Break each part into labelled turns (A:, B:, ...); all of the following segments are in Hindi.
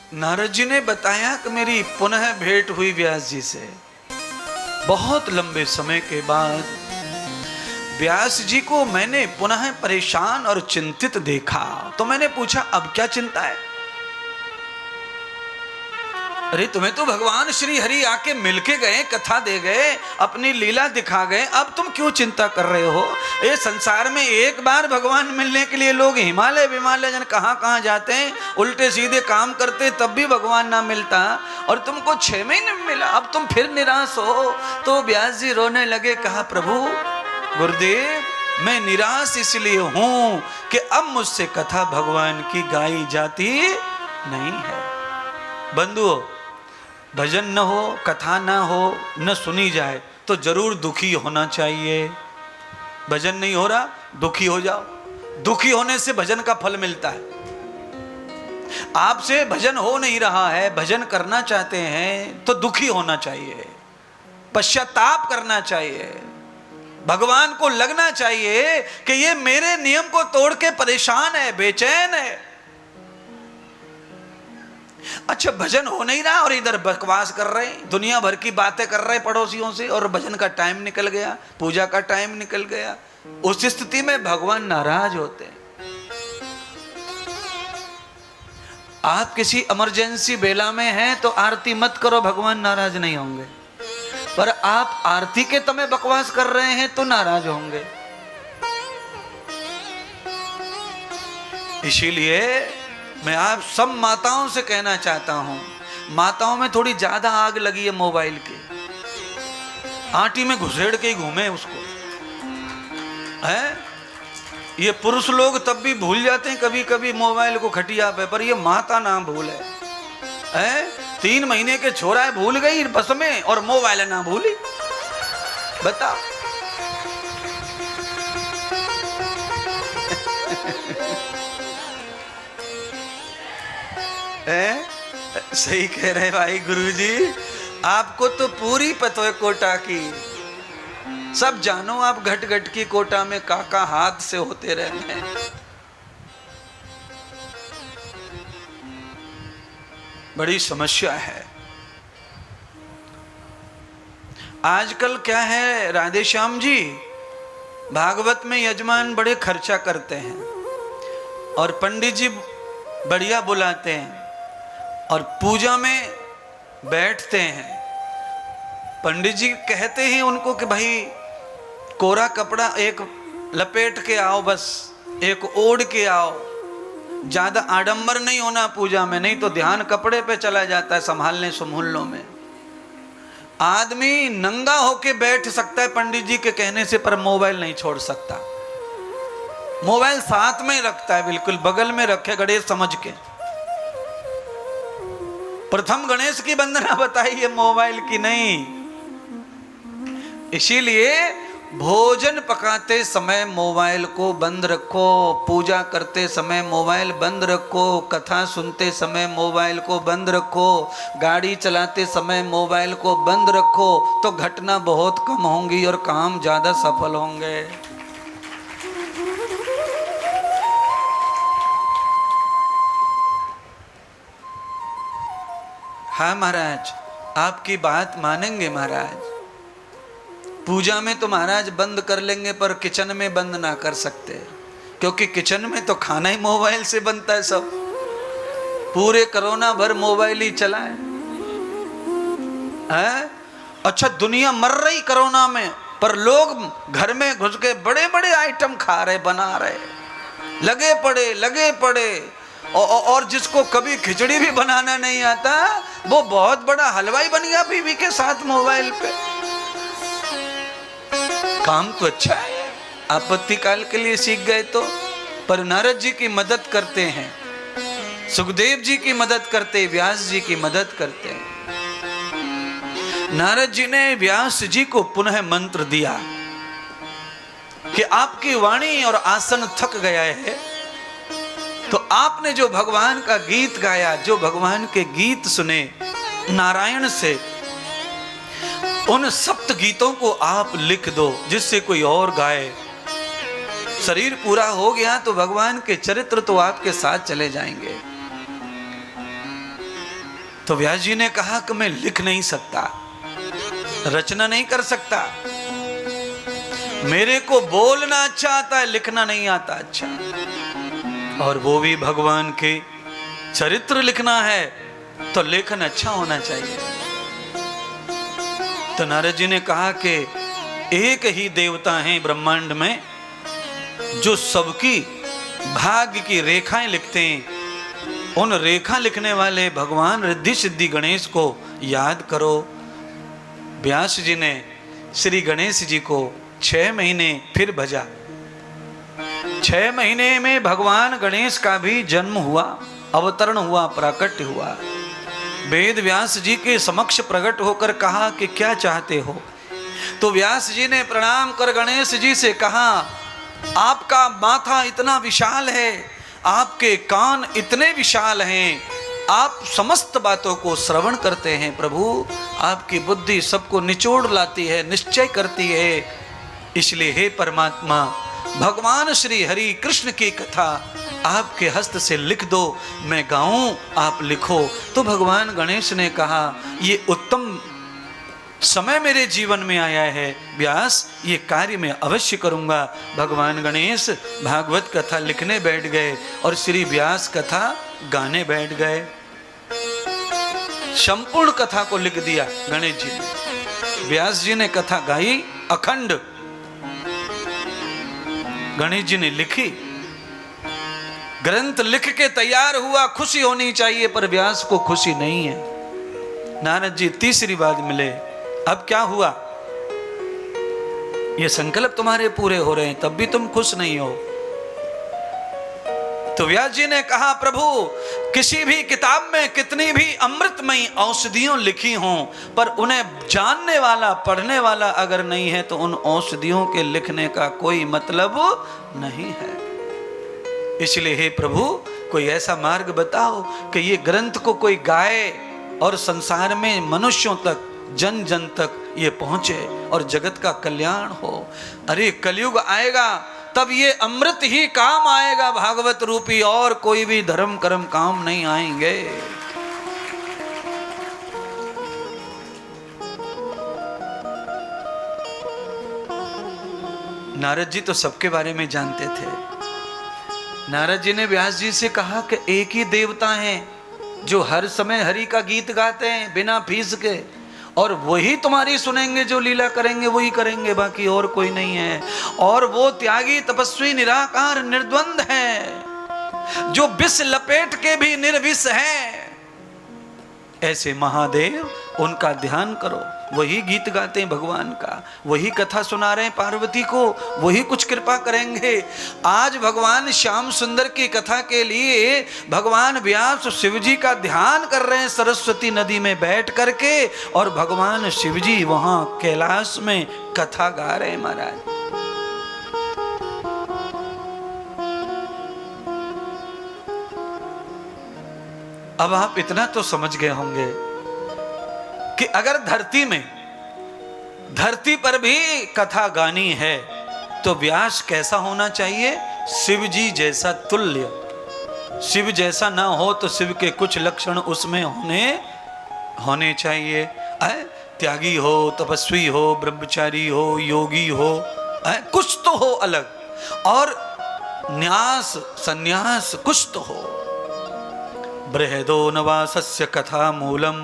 A: नारद जी ने बताया कि मेरी पुनः भेंट हुई व्यास जी से। बहुत लंबे समय के बाद व्यास जी को मैंने पुनः परेशान और चिंतित देखा, तो मैंने पूछा अब क्या चिंता है? अरे तुम्हें तो भगवान श्री हरि आके मिलके गए, कथा दे गए, अपनी लीला दिखा गए, अब तुम क्यों चिंता कर रहे हो? ये संसार में एक बार भगवान मिलने के लिए लोग हिमालय विमालय जन कहाँ कहाँ जाते हैं, उल्टे सीधे काम करते, तब भी भगवान ना मिलता, और तुमको 6 महीने में मिला, अब तुम फिर निराश हो। तो व्यास जी रोने लगे, कहा प्रभु गुरुदेव मैं निराश इसलिए हूं कि अब मुझसे कथा भगवान की गाई जाती नहीं है। बंधुओं, भजन न हो, कथा न हो, न सुनी जाए तो जरूर दुखी होना चाहिए। भजन नहीं हो रहा, दुखी हो जाओ, दुखी होने से भजन का फल मिलता है। आपसे भजन हो नहीं रहा है, भजन करना चाहते हैं तो दुखी होना चाहिए, पश्चाताप करना चाहिए, भगवान को लगना चाहिए कि ये मेरे नियम को तोड़ के परेशान है, बेचैन है। अच्छा, भजन हो नहीं रहा और इधर बकवास कर रहे, दुनिया भर की बातें कर रहे पड़ोसियों से, और भजन का टाइम निकल गया, पूजा का टाइम निकल गया। उस स्थिति में भगवान नाराज होते हैं। आप किसी इमरजेंसी बेला में हैं तो आरती मत करो, भगवान नाराज नहीं होंगे, पर आप आरती के समय बकवास कर रहे हैं तो नाराज होंगे। इसीलिए मैं आप सब माताओं से कहना चाहता हूं, माताओं में थोड़ी ज्यादा आग लगी है मोबाइल की, आटी में घुसेड़ के ही घूमे उसको, है? ये पुरुष लोग तब भी भूल जाते हैं कभी कभी मोबाइल को खटिया पे, पर ये माता ना भूले, है? 3 महीने के छोरा है, भूल गई बस में, और मोबाइल ना भूली। बताओ सही कह रहे भाई गुरुजी, आपको तो पूरी पतो है कोटा की, सब जानो आप घट घट की कोटा में काका हाथ से होते रहते हैं। बड़ी समस्या है आजकल। क्या है राधे श्याम जी, भागवत में यजमान बड़े खर्चा करते हैं और पंडित जी बढ़िया बुलाते हैं और पूजा में बैठते हैं। पंडित जी कहते हैं उनको कि भाई कोरा कपड़ा एक लपेट के आओ, बस एक ओढ़ के आओ, ज्यादा आडंबर नहीं होना पूजा में, नहीं तो ध्यान कपड़े पे चला जाता है संभालने संभूलने में। आदमी नंगा होके बैठ सकता है पंडित जी के कहने से, पर मोबाइल नहीं छोड़ सकता। मोबाइल साथ में रखता है, बिल्कुल बगल में रखे, गणेश समझ के। प्रथम गणेश की वंदना बताइए, मोबाइल की नहीं। इसीलिए भोजन पकाते समय मोबाइल को बंद रखो, पूजा करते समय मोबाइल बंद रखो, कथा सुनते समय मोबाइल को बंद रखो, गाड़ी चलाते समय मोबाइल को बंद रखो, तो घटना बहुत कम होंगी और काम ज्यादा सफल होंगे। हाँ महाराज, आपकी बात मानेंगे महाराज। पूजा में तो महाराज बंद कर लेंगे, पर किचन में बंद ना कर सकते, क्योंकि किचन में तो खाना ही मोबाइल से बनता है। सब पूरे कोरोना भर मोबाइल ही चला है। अच्छा, दुनिया मर रही कोरोना में, पर लोग घर में घुस के बड़े बड़े आइटम खा रहे, बना रहे, लगे पड़े। और जिसको कभी खिचड़ी भी बनाना नहीं आता, वो बहुत बड़ा हलवाई बन गया बीवी के साथ मोबाइल पे। काम तो अच्छा है, आपत्ति काल के लिए सीख गए तो, पर नारद जी की मदद करते हैं, सुखदेव जी की मदद करते, व्यास जी की मदद करते हैं। नारद जी ने व्यास जी को पुनः मंत्र दिया कि आपकी वाणी और आसन थक गया है, तो आपने जो भगवान का गीत गाया, जो भगवान के गीत सुने नारायण से, उन सप्त गीतों को आप लिख दो जिससे कोई और गाए। शरीर पूरा हो गया तो भगवान के चरित्र तो आपके साथ चले जाएंगे। तो व्यास जी ने कहा कि मैं लिख नहीं सकता, रचना नहीं कर सकता, मेरे को बोलना अच्छा आता है, लिखना नहीं आता अच्छा, और वो भी भगवान के चरित्र लिखना है तो लेखन अच्छा होना चाहिए। तो नारद जी ने कहा कि एक ही देवता हैं ब्रह्मांड में जो सबकी भाग्य की रेखाएं लिखते हैं। उन रेखा लिखने वाले भगवान रिद्धि सिद्धि गणेश को याद करो। व्यास जी ने श्री गणेश जी को 6 महीने फिर भजा। 6 महीने में भगवान गणेश का भी जन्म हुआ, अवतरण हुआ, प्राकट्य हुआ। वेद व्यास जी के समक्ष प्रकट होकर कहा कि क्या चाहते हो? तो व्यास जी ने प्रणाम कर गणेश जी से कहा, आपका माथा इतना विशाल है, आपके कान इतने विशाल हैं, आप समस्त बातों को श्रवण करते हैं प्रभु, आपकी बुद्धि सबको निचोड़ लाती है, निश्चय करती है। इसलिए हे परमात्मा, भगवान श्री हरि कृष्ण की कथा आपके हस्त से लिख दो, मैं गाऊं, आप लिखो। तो भगवान गणेश ने कहा, ये उत्तम समय मेरे जीवन में आया है व्यास, ये कार्य मैं अवश्य करूंगा। भगवान गणेश भागवत कथा लिखने बैठ गए और श्री व्यास कथा गाने बैठ गए। संपूर्ण कथा को लिख दिया गणेश जी ने। व्यास जी ने कथा गाई अखंड, गणेश जी ने लिखी, ग्रंथ लिख के तैयार हुआ। खुशी होनी चाहिए पर व्यास को खुशी नहीं है। नारद जी तीसरी बार मिले, अब क्या हुआ? ये संकल्प तुम्हारे पूरे हो रहे हैं तब भी तुम खुश नहीं हो। तो व्यास जी ने कहा, प्रभु किसी भी किताब में कितनी भी अमृतमयी औषधियों लिखी हों, पर उन्हें जानने वाला, पढ़ने वाला अगर नहीं है तो उन औषधियों के लिखने का कोई मतलब नहीं है। इसलिए हे प्रभु, कोई ऐसा मार्ग बताओ कि ये ग्रंथ को कोई गाए और संसार में मनुष्यों तक, जन जन तक ये पहुंचे और जगत का कल्याण हो। अरे कलयुग आएगा तब ये अमृत ही काम आएगा भागवत रूपी, और कोई भी धर्म कर्म काम नहीं आएंगे। नारद जी तो सबके बारे में जानते थे। नारद जी ने व्यास जी से कहा कि एक ही देवता हैं जो हर समय हरि का गीत गाते हैं बिना फीस के, और वही तुम्हारी सुनेंगे, जो लीला करेंगे वही करेंगे, बाकी और कोई नहीं है। और वो त्यागी तपस्वी निराकार निर्द्वंद है, जो विष लपेट के भी निर्विष है। ऐसे महादेव, उनका ध्यान करो। वही गीत गाते हैं भगवान का, वही कथा सुना रहे हैं पार्वती को, वही कुछ कृपा करेंगे। आज भगवान श्याम सुंदर की कथा के लिए भगवान व्यास शिव जी का ध्यान कर रहे हैं सरस्वती नदी में बैठ करके, और भगवान शिव जी वहां कैलाश में कथा गा रहे हैं महाराज। अब आप इतना तो समझ गए होंगे कि अगर धरती पर भी कथा गानी है तो व्यास कैसा होना चाहिए? शिव जी जैसा तुल्य। शिव जैसा ना हो तो शिव के कुछ लक्षण उसमें होने चाहिए। त्यागी हो, तपस्वी हो, ब्रह्मचारी हो, योगी हो, कुछ तो हो अलग, और न्यास सन्यास कुछ तो हो। बृहदो नवासस्य कथा मूलम।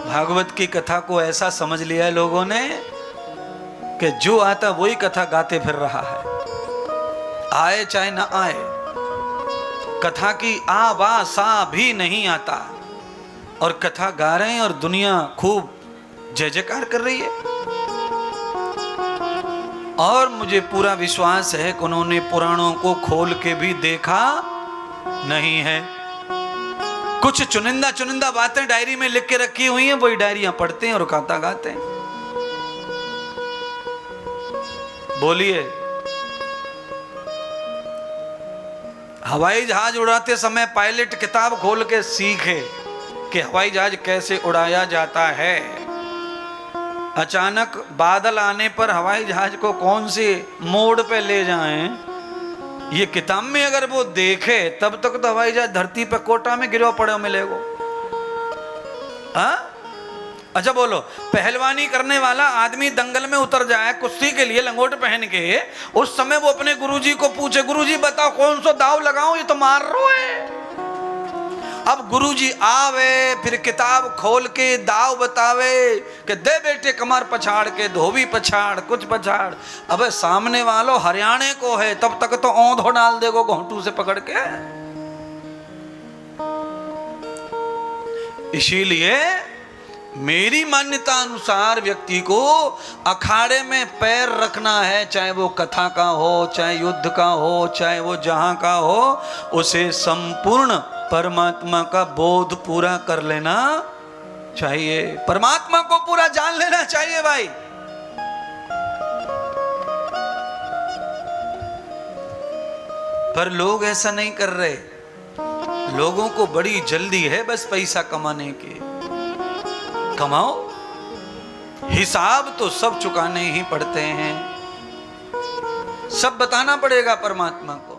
A: भागवत की कथा को ऐसा समझ लिया है लोगों ने कि जो आता वही कथा गाते फिर रहा है, आए चाहे ना आए। कथा की आ वा सा भी नहीं आता, और कथा गा रहे हैं और दुनिया खूब जय जयकार कर रही है। और मुझे पूरा विश्वास है कि उन्होंने पुराणों को खोल के भी देखा नहीं है। कुछ चुनिंदा बातें डायरी में लिख के रखी हुई हैं, वही डायरियां पढ़ते हैं और कथा गाते हैं। बोलिए, हवाई जहाज उड़ाते समय पायलट किताब खोल के सीखे कि हवाई जहाज कैसे उड़ाया जाता है। अचानक बादल आने पर हवाई जहाज को कौन से मोड़ पे ले जाएं, ये किताब में अगर वो देखे तब तक तो हवाई जहाज धरती पे कोटा में गिरवा पड़े मिलेगो। हाँ? अच्छा बोलो, पहलवानी करने वाला आदमी दंगल में उतर जाए कुश्ती के लिए लंगोट पहन के, उस समय वो अपने गुरुजी को पूछे, गुरुजी बताओ कौन सा दाव लगाऊं, ये तो मार रो है। अब गुरुजी आवे, फिर किताब खोल के दाव बतावे कि दे बेटे कमर पछाड़ के, धोबी पछाड़, कुछ पछाड़। अबे सामने वालों हरियाणे को है, तब तक तो औंधो डाल देगो घोंटू से पकड़ के। इसीलिए मेरी मान्यता अनुसार व्यक्ति को अखाड़े में पैर रखना है, चाहे वो कथा का हो, चाहे युद्ध का हो, चाहे वो जहां का हो, उसे संपूर्ण परमात्मा का बोध पूरा कर लेना चाहिए, परमात्मा को पूरा जान लेना चाहिए भाई। पर लोग ऐसा नहीं कर रहे, लोगों को बड़ी जल्दी है बस पैसा कमाने की। कमाओ, हिसाब तो सब चुकाने ही पड़ते हैं, सब बताना पड़ेगा परमात्मा को।